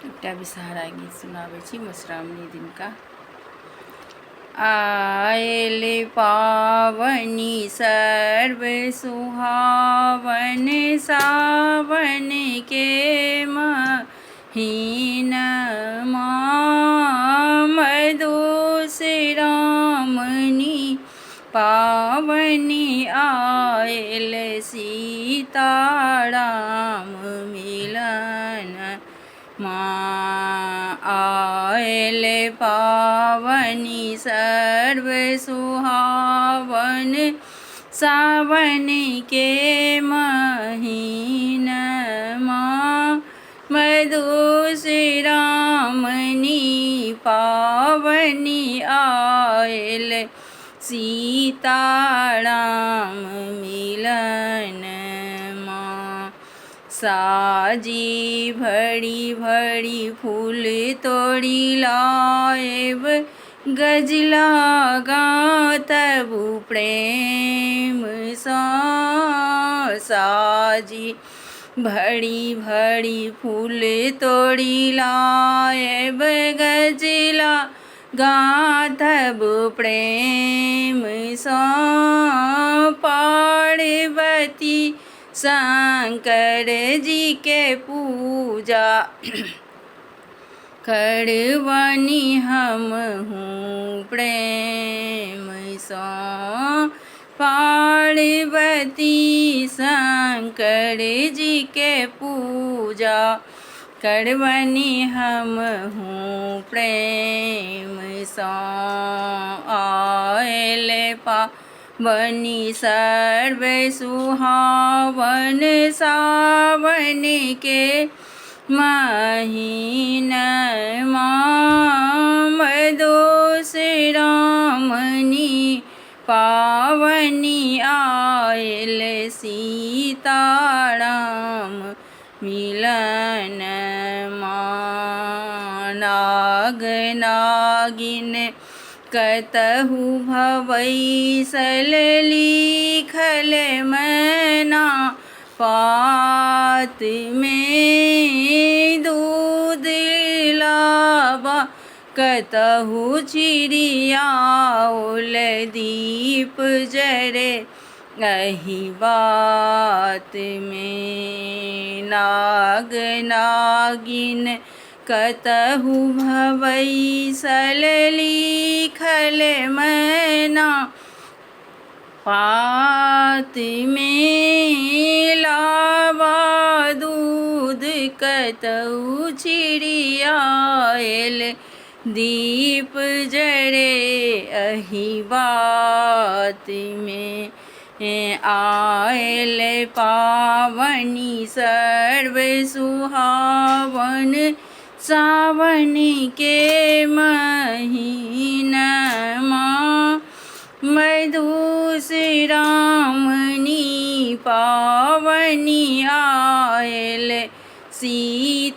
एकटा विषहारा गीत सुनाबै छी मधुश्रावणी दिन का। आयल पावनी सर्व सुहावन सावन के महीनमा मधुश्रावणी पावनी आयल सीताराम मिलन आयल पावनी सर्व सुहावन सावन के महीनमा मधुश्रावणी पावनी आयल सीताराम मिलन साजी भड़ी भड़ी फूल तोड़ी लाएब गजला गातबु प्रेम साजी भड़ी भड़ी फूल तोड़ी लाएब गजला गातबु प्रेम पार्वती शंकर जी के पूजा करवानी हम हूँ प्रेम सो पार्वती शंकर जी के पूजा करवानी हम हूँ प्रेम सो आयल पावनी सर्व सुहावन सावन के महीनमा मधुश्रावणी पावनी आयल सीताराम मिलन नाग नागिन कतहु भवैसल लिखल मैना पात में दूध लावा कतहु चिड़ियाउल दीप जरे अही बात में नाग नागिन कतहु भवैसल लिखल मैना पात में लावा दूध कतहु चिड़ियाएल दीप जरे अही बात में आयल पावनी सर्व सुहावन सावन के महीनमा मधुश्रावणी पावनी आयल सीताराम